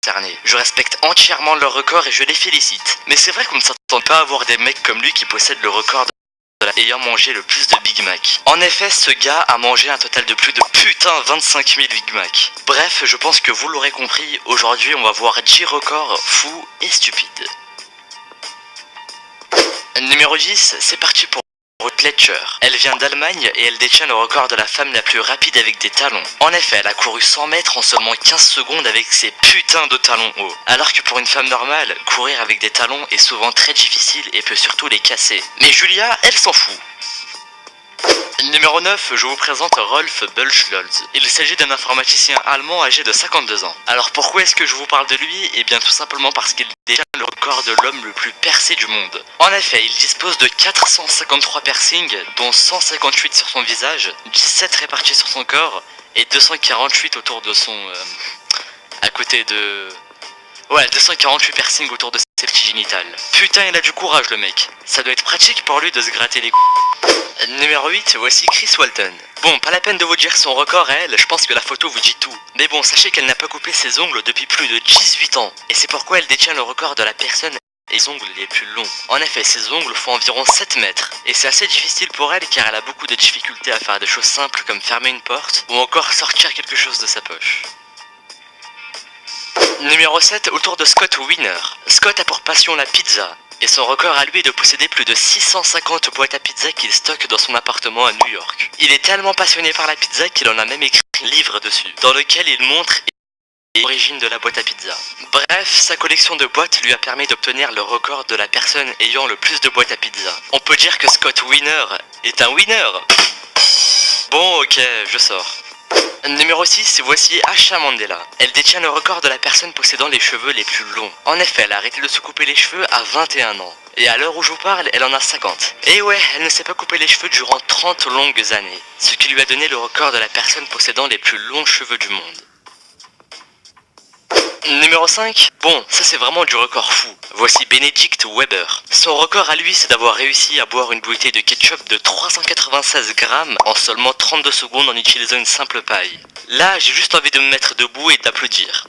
concernés. Je respecte entièrement leur record et je les félicite. Mais c'est vrai qu'on ne s'attend pas à avoir des mecs comme lui qui possèdent le record ayant mangé le plus de Big Mac. En effet, ce gars a mangé un total de plus de 25 000 Big Mac. Bref, je pense que vous l'aurez compris, aujourd'hui on va voir 10 records fous et stupides. Numéro 10, c'est parti pour Pletcher. Elle vient d'Allemagne et elle détient le record de la femme la plus rapide avec des talons. En effet, elle a couru 100 mètres en seulement 15 secondes avec ses putains de talons hauts. Alors que pour une femme normale, courir avec des talons est souvent très difficile et peut surtout les casser. Mais Julia, elle s'en fout. Numéro 9, je vous présente Rolf Buchholz. Il s'agit d'un informaticien allemand âgé de 52 ans. Alors pourquoi est-ce que je vous parle de lui? Eh bien tout simplement parce qu'il détient le record de l'homme le plus percé du monde. En effet, il dispose de 453 piercings, dont 158 sur son visage, 17 répartis sur son corps, et 248 autour de son... à côté de... Ouais, 248 piercings autour de ses petits génitales. Putain, il a du courage le mec. Ça doit être pratique pour lui de se gratter les couilles. Numéro 8, voici Chris Walton. Bon, pas la peine de vous dire son record à elle, je pense que la photo vous dit tout. Mais bon, sachez qu'elle n'a pas coupé ses ongles depuis plus de 18 ans. Et c'est pourquoi elle détient le record de la personne et les ongles les plus longs. En effet, ses ongles font environ 7 mètres. Et c'est assez difficile pour elle car elle a beaucoup de difficultés à faire des choses simples comme fermer une porte ou encore sortir quelque chose de sa poche. Numéro 7, autour de Scott Wiener. Scott a pour passion la pizza. Et son record à lui est de posséder plus de 650 boîtes à pizza qu'il stocke dans son appartement à New York. Il est tellement passionné par la pizza qu'il en a même écrit un livre dessus, dans lequel il montre l'origine de la boîte à pizza. Bref, sa collection de boîtes lui a permis d'obtenir le record de la personne ayant le plus de boîtes à pizza. On peut dire que Scott Wiener est un winner. Bon, ok, je sors. Numéro 6, voici Asha Mandela. Elle détient le record de la personne possédant les cheveux les plus longs. En effet, elle a arrêté de se couper les cheveux à 21 ans. Et à l'heure où je vous parle, elle en a 50. Et ouais, elle ne s'est pas coupé les cheveux durant 30 longues années. Ce qui lui a donné le record de la personne possédant les plus longs cheveux du monde. Numéro 5, bon, ça c'est vraiment du record fou. Voici Benedict Weber. Son record à lui, c'est d'avoir réussi à boire une bouteille de ketchup de 396 grammes en seulement 32 secondes en utilisant une simple paille. Là, j'ai juste envie de me mettre debout et d'applaudir.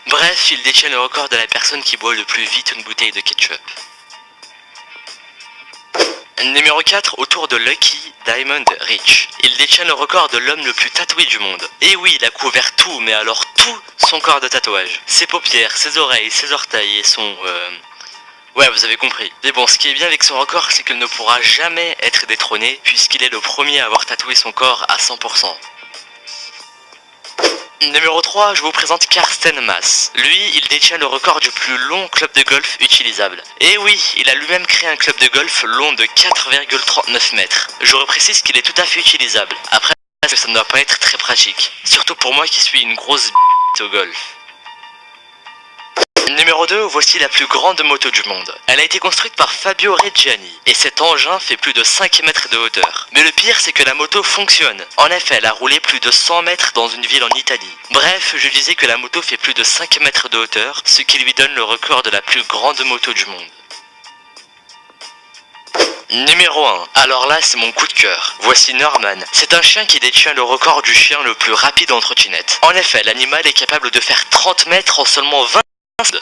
Bref, il détient le record de la personne qui boit le plus vite une bouteille de ketchup. Numéro 4, autour de Lucky Diamond Rich. Il détient le record de l'homme le plus tatoué du monde. Et oui, il a couvert tout, mais alors tout son corps de tatouage. Ses paupières, ses oreilles, ses orteils et son... Ouais, vous avez compris. Mais bon, ce qui est bien avec son record, c'est qu'il ne pourra jamais être détrôné, puisqu'il est le premier à avoir tatoué son corps à 100%. Numéro 3, je vous présente Karsten Maas. Lui, il détient le record du plus long club de golf utilisable. Et oui, il a lui-même créé un club de golf long de 4,39 mètres. Je reprécise qu'il est tout à fait utilisable. Après, ça ne doit pas être très pratique. Surtout pour moi qui suis une grosse au golf. Numéro 2, voici la plus grande moto du monde. Elle a été construite par Fabio Reggiani, et cet engin fait plus de 5 mètres de hauteur. Mais le pire, c'est que la moto fonctionne. En effet, elle a roulé plus de 100 mètres dans une ville en Italie. Bref, je disais que la moto fait plus de 5 mètres de hauteur, ce qui lui donne le record de la plus grande moto du monde. Numéro 1, alors là c'est mon coup de cœur. Voici Norman. C'est un chien qui détient le record du chien le plus rapide en trottinette. En effet, l'animal est capable de faire 30 mètres en seulement 20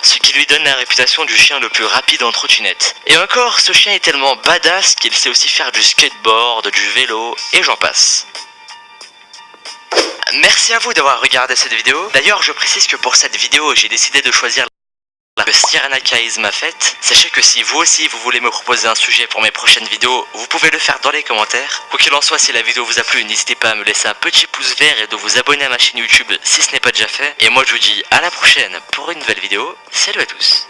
ce qui lui donne la réputation du chien le plus rapide en trottinette. Et encore, ce chien est tellement badass qu'il sait aussi faire du skateboard, du vélo, et j'en passe. Merci à vous d'avoir regardé cette vidéo. D'ailleurs, je précise que pour cette vidéo, j'ai décidé de choisir que Cyrenaica m'a faite. Sachez que si vous aussi vous voulez me proposer un sujet pour mes prochaines vidéos, vous pouvez le faire dans les commentaires. Quoi qu'il en soit, si la vidéo vous a plu, n'hésitez pas à me laisser un petit pouce vert et de vous abonner à ma chaîne YouTube si ce n'est pas déjà fait. Et moi je vous dis à la prochaine pour une nouvelle vidéo. Salut à tous.